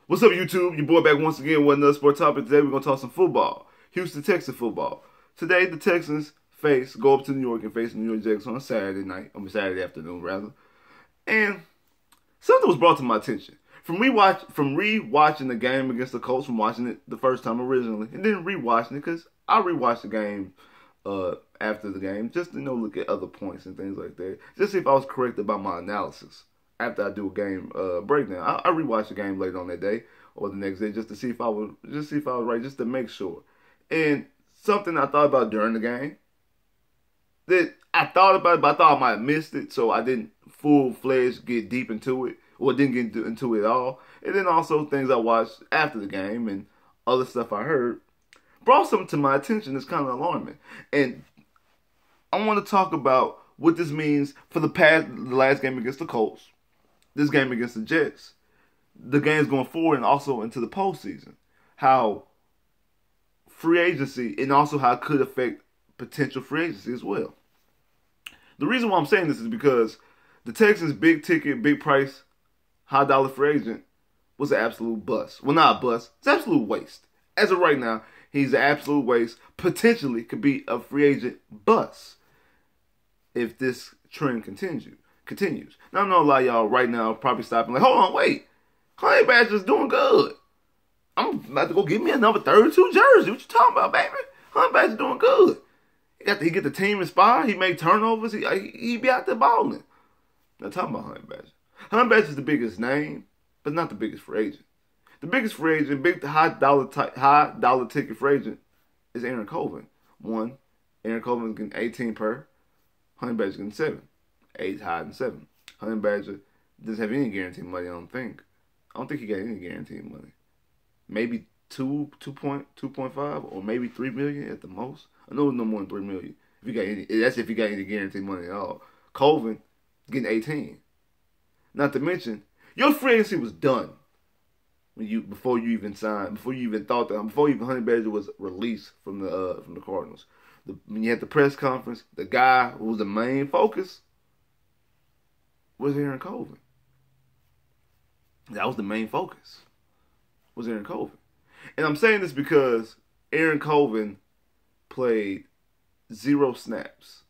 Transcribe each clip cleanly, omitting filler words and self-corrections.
What's up, YouTube? Your boy back once again with another sport topic. Today we're going to talk some football. Houston Texans football. Today the Texans go up to New York and face the New York Jets on Saturday afternoon rather. And something was brought to my attention. From rewatching the game against the Colts, from watching it the first time originally, and then rewatching it because I rewatched the game after the game just to look at other points and things like that. Just see if I was correct about my analysis. After I do a game breakdown, I rewatch the game later on that day or the next day just to see if I was right, just to make sure. And something I thought about during the game that I thought about it, but I thought I might have missed it, so I didn't full-fledged get deep into it, or didn't get into it at all. And then also things I watched after the game and other stuff I heard brought something to my attention that's kind of alarming. And I want to talk about what this means for the last game against the Colts, this game against the Jets, the games going forward, and also into the postseason. How free agency, and also how it could affect potential free agency as well. The reason why I'm saying this is because the Texans' big ticket, big price, high dollar free agent was an absolute bust. Well, not a bust. It's an absolute waste. As of right now, he's an absolute waste. Potentially could be a free agent bust if this trend continues. Now, I know a lot of y'all right now probably stopping like, hold on, wait. Honey Badger's doing good. I'm about to go get me a number 32 jersey. What you talking about, baby? Honey Badger's doing good. He get the team inspired. He make turnovers. He be out there balling. Now, talking about Honey Badger. Honey Badger's the biggest name, but not the biggest free agent. The biggest free agent, high dollar ticket free agent is Aaron Colvin. Aaron Colvin's getting 18 per. Honey Badger's getting 7. 8 high and 7. Honey Badger doesn't have any guaranteed money, I don't think. I don't think he got any guaranteed money. Maybe 2.5 or maybe $3 million at the most. I know it's no more than $3 million. That's if he got any guaranteed money at all. Colvin getting 18. Not to mention, your free agency was done before you even Honey Badger was released from the Cardinals. When you had the press conference, the guy who was the main focus was Aaron Colvin. That was the main focus. Was Aaron Colvin. And I'm saying this because Aaron Colvin played 0 snaps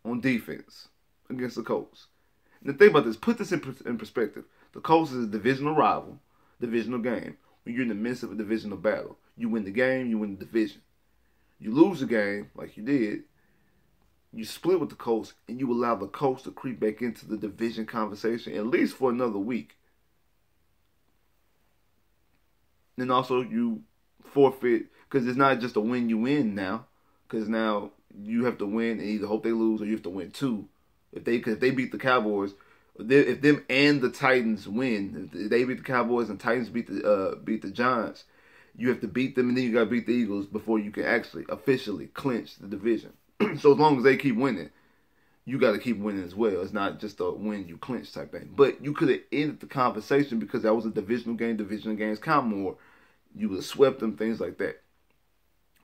on defense against the Colts. Now think about this. Put this in perspective. The Colts is a divisional rival, divisional game. When you're in the midst of a divisional battle, you win the game, you win the division. You lose the game, like you did, you split with the Colts, and you allow the Colts to creep back into the division conversation at least for another week. Then also you forfeit, because it's not just a win you win now, because now you have to win and either hope they lose or you have to win 2. If they beat the Cowboys, if them and the Titans win, if they beat the Cowboys and Titans beat the Giants, you have to beat them and then you got to beat the Eagles before you can actually officially clinch the division. So as long as they keep winning, you got to keep winning as well. It's not just a win you clinch type thing. But you could have ended the conversation because that was a divisional game. Divisional games count more. You would have swept them, things like that.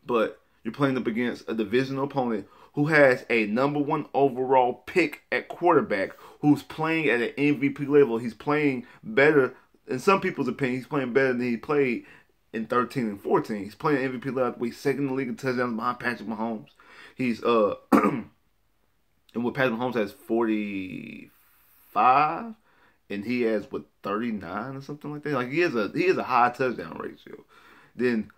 But you're playing up against a divisional opponent who has a number 1 overall pick at quarterback, who's playing at an MVP level. He's playing better, in some people's opinion, he's playing better than he played in 13 and 14. He's playing at MVP level. He's second in the league in touchdowns behind Patrick Mahomes. He's and what Patrick Mahomes has 45, and he has 39 or something like that. Like he has a high touchdown ratio. Then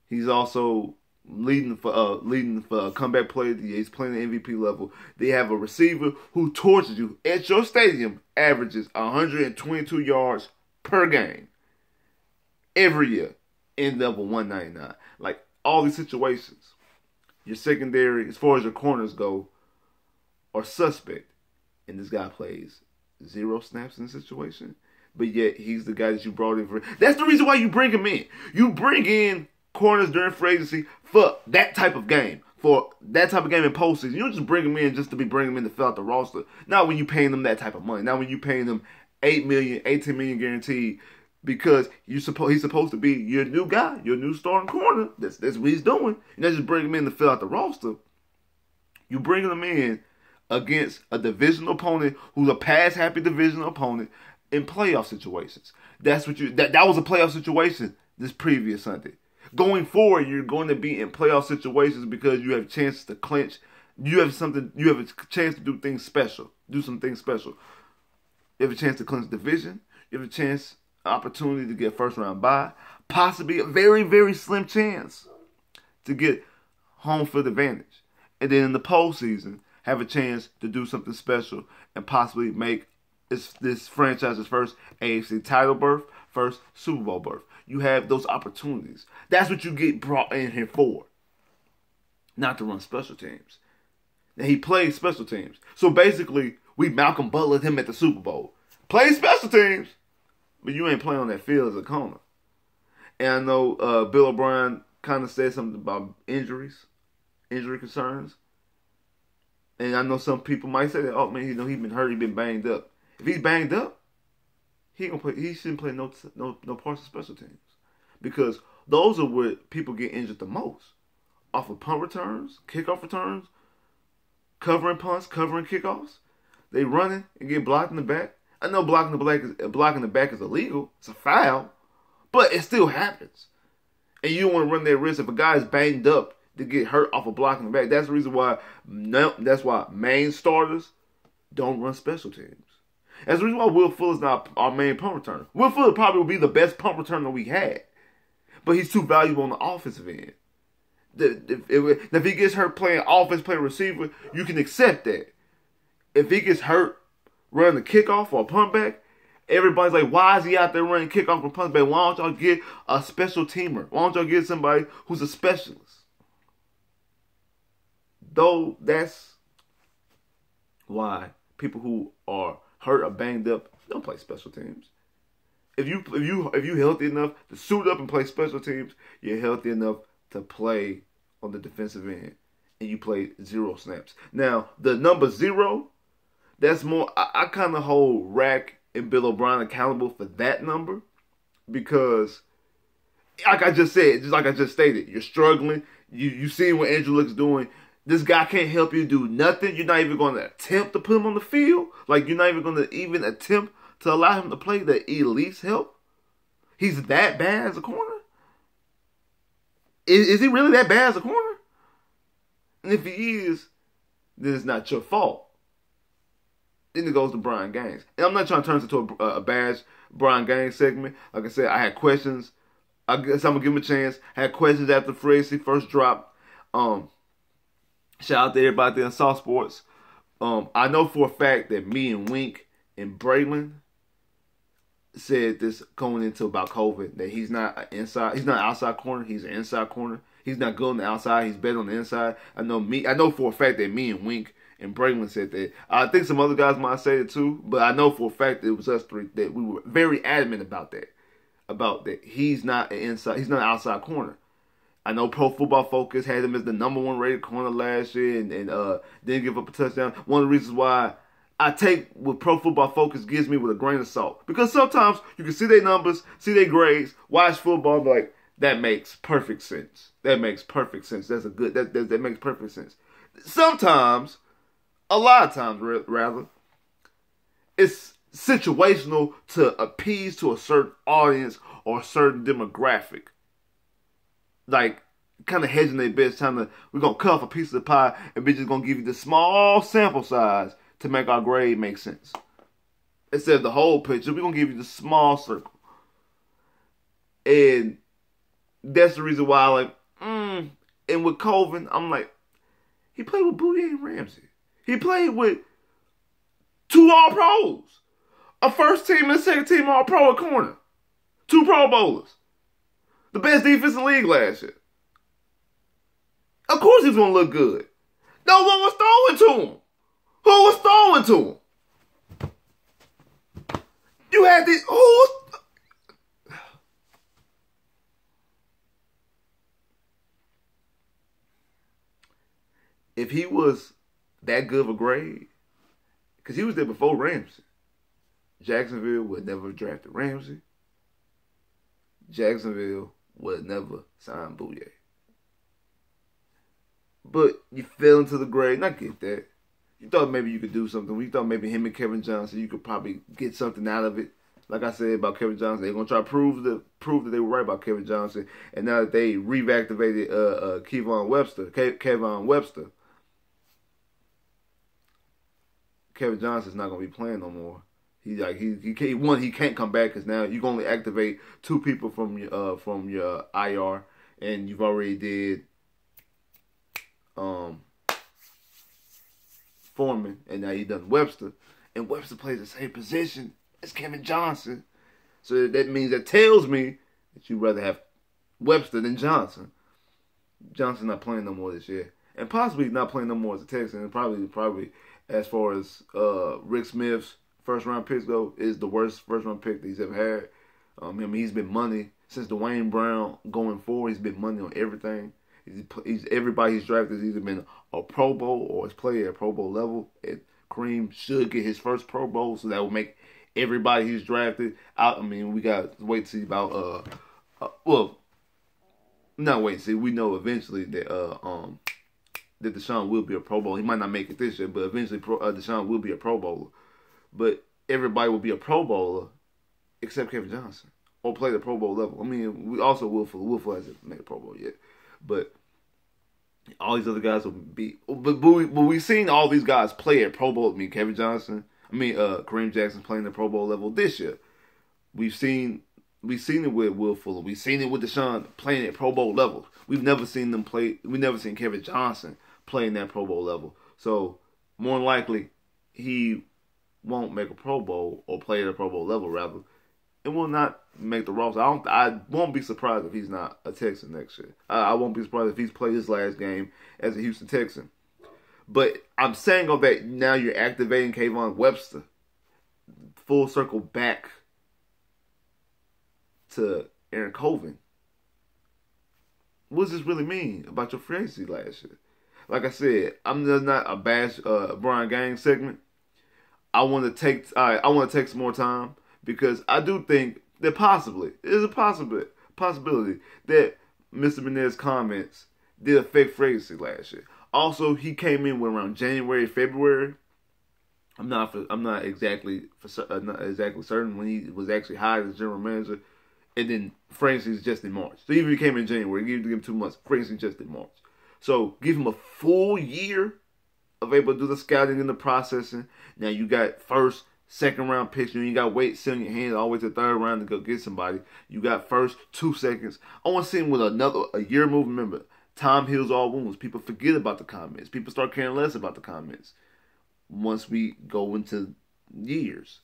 he's also leading for comeback play. He's playing at MVP level. They have a receiver who torches you at your stadium, averages 122 yards per game every year, end up with 199. Like all these situations, your secondary, as far as your corners go, are suspect, and this guy plays 0 snaps in the situation, but yet he's the guy that you brought in for. That's the reason why you bring him in. You bring in corners during free agency for that type of game, in postseason. You don't just bring him in just to bring him in to fill out the roster. Not when you paying them that type of money. Not when you paying them $8 million, $18 million guaranteed, because he's supposed to be your new guy, your new starting corner. That's what he's doing. You don't just bring him in to fill out the roster. You bring him in against a divisional opponent who's a pass-happy divisional opponent, in playoff situations. That's what that was a playoff situation this previous Sunday. Going forward, you're going to be in playoff situations because you have chances to clinch. You have a chance to do things special. Do some things special. You have a chance to clinch the division. You have a chance, opportunity to get first round bye. Possibly a very, very slim chance to get home field advantage. And then in the postseason, have a chance to do something special and possibly make this franchise's first AFC title berth, first Super Bowl berth. You have those opportunities. That's what you get brought in here for. Not to run special teams. And he plays special teams. So basically, we Malcolm Butler'd him at the Super Bowl. Play special teams, but you ain't playing on that field as a corner. And I know Bill O'Brien kind of said something about injury concerns. And I know some people might say that, oh man, he's been hurt, he's been banged up. If he's banged up, he shouldn't play no parts of special teams. Because those are where people get injured the most. Off of punt returns, kickoff returns, covering punts, covering kickoffs. They running and get blocked in the back. I know blocking the back is illegal. It's a foul. But it still happens. And you don't want to run that risk if a guy is banged up to get hurt off of blocking the back. That's the reason why main starters don't run special teams. That's the reason why Will Fuller's not our main punt returner. Will Fuller probably will be the best punt returner we had. But he's too valuable on the offensive end. If he gets hurt playing offense, playing receiver, you can accept that. If he gets hurt running the kickoff or a punt back, everybody's like, why is he out there running kickoff and punt back? Why don't y'all get a special teamer? Why don't y'all get somebody who's a specialist? Though that's why people who are hurt or banged up don't play special teams. If you healthy enough to suit up and play special teams, you're healthy enough to play on the defensive end, and you play 0 snaps. Now the number 0, that's more. I kind of hold Rack and Bill O'Brien accountable for that number because, like I just said, just like I just stated, you're struggling. You see what Andrew Luck's doing. This guy can't help you do nothing. You're not even going to attempt to put him on the field. Like, you're not even going to even attempt to allow him to play the elite's help. He's that bad as a corner? Is he really that bad as a corner? And if he is, then it's not your fault. Then it goes to Brian Gaines. And I'm not trying to turn this into a bash Brian Gaines segment. Like I said, I had questions. I guess I'm going to give him a chance. I had questions after free agency first dropped. Shout out to everybody there in South Sports. I know for a fact that me and Wink and Braylon said this going into about COVID, that he's not an outside corner, he's an inside corner. He's not good on the outside, he's better on the inside. I know for a fact that me and Wink and Braylon said that. I think some other guys might say it too, but I know for a fact that it was us three that we were very adamant about that. About that he's not an outside corner. I know Pro Football Focus had him as the #1 rated corner last year and didn't give up a touchdown. One of the reasons why I take what Pro Football Focus gives me with a grain of salt. Because sometimes you can see their numbers, see their grades, watch football and be like, that makes perfect sense. That makes perfect sense. That makes perfect sense. Sometimes, a lot of times rather, it's situational to appease to a certain audience or a certain demographic. Like, kind of hedging their bets, we're going to cut off a piece of the pie and we're just going to give you the small sample size to make our grade make sense. Instead of the whole picture, we're going to give you the small circle. And that's the reason why, and with Colvin, I'm like, he played with Bouye and Ramsey. He played with 2 All-Pros. A first team and a second team All-Pro at corner. 2 Pro Bowlers. The best defense in the league last year. Of course he's going to look good. No one was throwing to him. Who was throwing to him? You had these... If he was that good of a grade, because he was there before Ramsey, Jacksonville would never have drafted Ramsey. Jacksonville would never sign Bouye. But you fell into the grade, and I get that. You thought maybe you could do something. We thought maybe him and Kevin Johnson, you could probably get something out of it. like I said about Kevin Johnson, they're gonna try to prove that they were right about Kevin Johnson. And now that they reactivated Kevon Webster, Kevin Johnson's not gonna be playing no more. He can't come back because now you can only activate 2 people from your IR, and you've already did Foreman, and now you done Webster, and Webster plays the same position as Kevin Johnson, so that tells me that you'd rather have Webster than Johnson. Johnson not playing no more this year, and possibly not playing no more as a Texan. And probably as far as Rick Smith's first round picks go, is the worst first round pick that he's ever had. I mean, he's been money since Dwayne Brown going forward. He's been money on everything. Everybody he's drafted has either been a Pro Bowl or has played at Pro Bowl level. And Kareem should get his first Pro Bowl, so that will make everybody he's drafted out. I mean, we got to wait to see about not wait and see. We know eventually that that Deshaun will be a Pro Bowler. He might not make it this year, but eventually Deshaun will be a Pro Bowler. But everybody will be a Pro Bowler except Kevin Johnson, or play the Pro Bowl level. I mean, we also Will Fuller hasn't made a Pro Bowl yet, but all these other guys will be. But we've seen all these guys play at Pro Bowl. I mean, Kareem Jackson playing the Pro Bowl level this year. We've seen it with Will Fuller. We've seen it with Deshaun playing at Pro Bowl levels. We've never seen them play. We've never seen Kevin Johnson playing that Pro Bowl level. So more than likely, he won't make a Pro Bowl or play at a Pro Bowl level. Rather, it will not make the roster. I won't be surprised if he's not a Texan next year. I won't be surprised if he's played his last game as a Houston Texan. But I'm saying all that now you're activating Kevon Webster. Full circle back to Aaron Colvin. What does this really mean about your free agency last year? Like I said, I'm just not a bash Brian Gang segment. I want to take some more time because I do think that possibly there's a possibility that Mr. Menez's comments did affect free agency last year. Also, he came in with around January, February. I'm not exactly certain when he was actually hired as general manager, and then free agency is just in March. So even if he came in January, give him 2 months. Free agency just in March. So give him a full year of able to do the scouting and the processing. Now you got first, second round picks. You ain't got to wait, sit on your hands all the way to the 3rd round to go get somebody. You got first, 2 seconds. I want to see him with a year move. Remember, time heals all wounds. People forget about the comments. People start caring less about the comments once we go into years.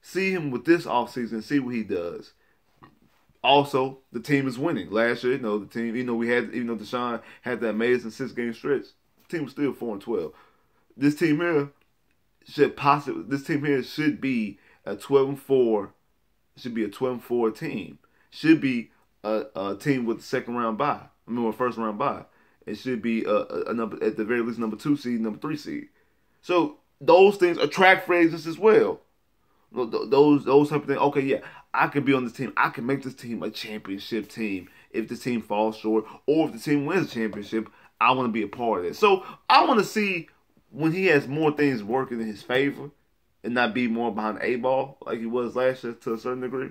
See him with this offseason. See what he does. Also, the team is winning. Last year, the team, even though Deshaun had that amazing 6-game stretch, the team was still 4-12. This team here should be a 12-4. Should be a 12-4 team. Should be a team with a 2nd round bye. I mean, a 1st round bye. It should be a number, at the very least, number 2 seed, number 3 seed. So those things attract free agents as well. Those type of things. Okay, yeah, I can be on this team. I can make this team a championship team if the team falls short, or if the team wins a championship. I want to be a part of it. So I want to see when he has more things working in his favor and not be more behind the 8-ball like he was last year to a certain degree.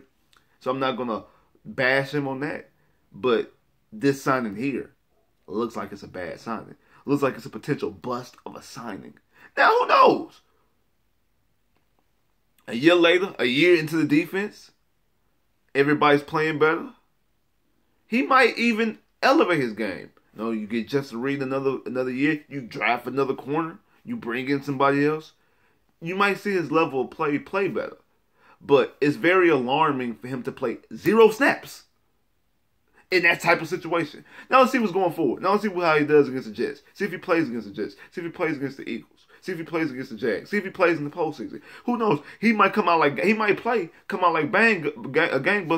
So I'm not gonna bash him on that, but this signing here looks like it's a bad signing. Looks like it's a potential bust of a signing. Now who knows? A year later, a year into the defense, everybody's playing better. He might even elevate his game. You get Justin Reed another year. You draft another corner. You bring in somebody else. You might see his level of play better. But it's very alarming for him to play 0 snaps in that type of situation. Now let's see what's going forward. Now let's see how he does against the Jets. See if he plays against the Jets. See if he plays against the Eagles. See if he plays against the Jags. See if he plays in the postseason. Who knows? He might come out like gangbusters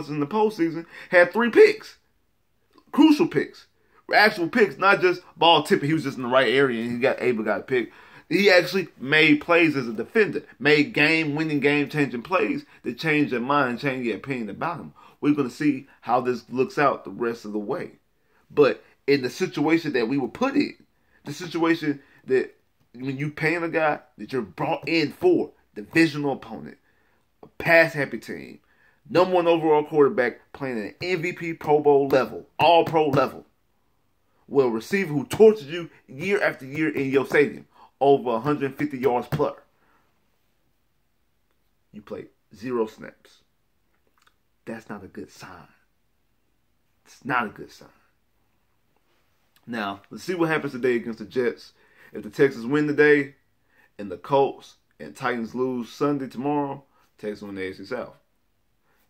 in the postseason. Had 3 picks, crucial picks, actual picks, not just ball tipping. He was just in the right area and he got a pick. He actually made plays as a defender, made game-winning, game-changing plays that changed their mind, changed their opinion about him. We're going to see how this looks out the rest of the way. But in the situation that we were put in, the situation that when you paying a guy that you're brought in for, divisional opponent, a pass-happy team. Number 1 overall quarterback playing at an MVP Pro Bowl level, all-pro level. With a receiver who tortures you year after year in your stadium, over 150 yards plus. You play 0 snaps. That's not a good sign. It's not a good sign. Now, let's see what happens today against the Jets. If the Texans win today, and the Colts and Titans lose Sunday tomorrow, Texans win the AFC South.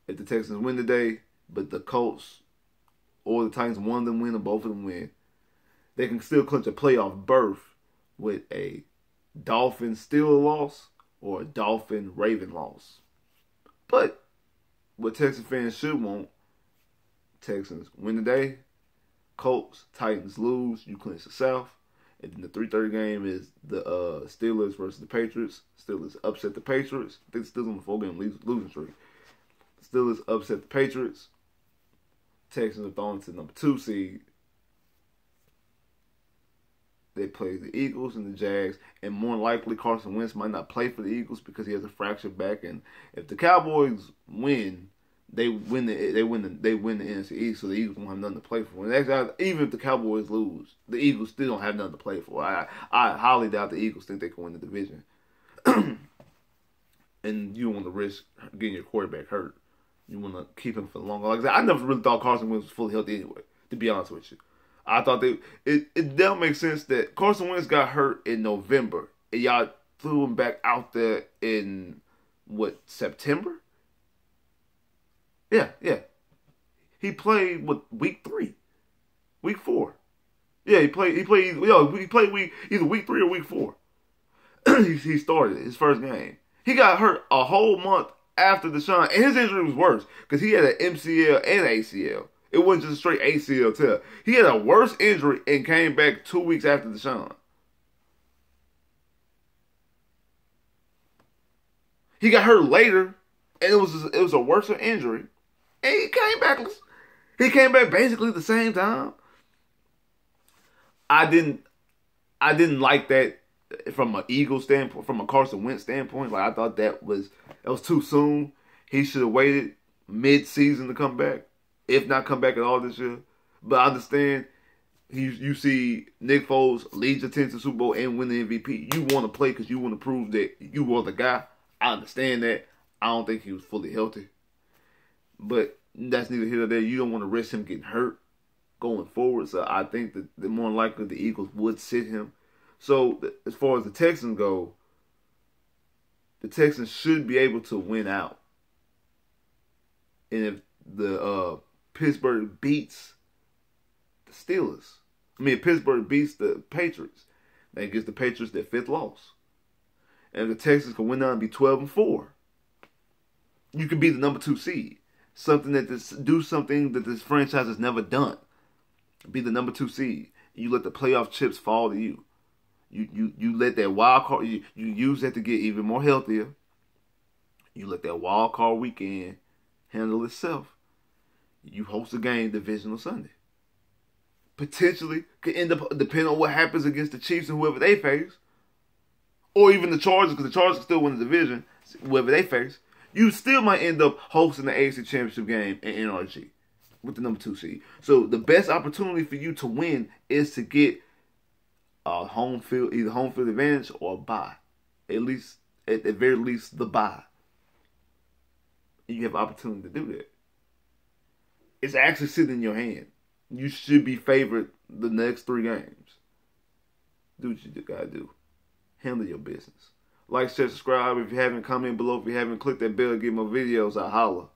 If the Texans win today, but the Colts or the Titans, one of them win or both of them win, they can still clinch a playoff berth with a Dolphin-Steelers loss or a Dolphin-Raven loss. But what Texans fans should want, Texans win today, Colts, Titans lose, you clinch the South. And then the 3:30 game is the Steelers versus the Patriots. Steelers upset the Patriots. I think the Steelers on the 4-game losing streak. Steelers upset the Patriots. Texans are thrown to number 2 seed. They play the Eagles and the Jags, and more likely Carson Wentz might not play for the Eagles because he has a fractured back. And if the Cowboys win, they win the NFC East, so the Eagles won't have nothing to play for. And actually, even if the Cowboys lose, the Eagles still don't have nothing to play for. I highly doubt the Eagles think they can win the division. And you don't want to risk getting your quarterback hurt. You want to keep him for longer. Like I said, I never really thought Carson Wentz was fully healthy anyway, to be honest with you. I thought it don't make sense that Carson Wentz got hurt in November, and y'all threw him back out there in, September? Yeah. He played week 3, week 4. Yeah, he played either week 3 or week 4. he started his first game. He got hurt a whole month after Deshaun, and his injury was worse because he had an MCL and ACL. It wasn't just a straight ACL tear. He had a worse injury and came back 2 weeks after Deshaun. He got hurt later, and it was a worse injury. And he came back. He came back basically the same time. I didn't like that from an Eagles standpoint, from a Carson Wentz standpoint. Like I thought that was too soon. He should have waited mid-season to come back, if not come back at all this year. But I understand you see Nick Foles lead your team to the Super Bowl and win the MVP. You want to play because you want to prove that you were the guy. I understand that. I don't think he was fully healthy. But that's neither here nor there. You don't want to risk him getting hurt going forward. So I think that the more likely the Eagles would sit him. So as far as the Texans go, the Texans should be able to win out. And if the Pittsburgh beats the Steelers, if Pittsburgh beats the Patriots, that gives the Patriots their 5th loss. And if the Texans can win out and be 12-4, you could be the number 2 seed. Do something that this franchise has never done. Be the number 2 seed. You let the playoff chips fall to you. You let that wild card. You use that to get even more healthier. You let that wild card weekend handle itself. You host a game divisional Sunday. Potentially could end up depending on what happens against the Chiefs and whoever they face, or even the Chargers, because the Chargers can still win the division. Whoever they face, you still might end up hosting the AFC Championship game in NRG with the number 2 seed. So the best opportunity for you to win is to get a home field, either home field advantage or a bye. At the very least, the bye. And you have opportunity to do that. It's actually sitting in your hand. You should be favored the next 3 games. Do what you gotta do. Handle your business. Like, share, subscribe. If you haven't, comment below. If you haven't, click that bell, get more videos. I holla.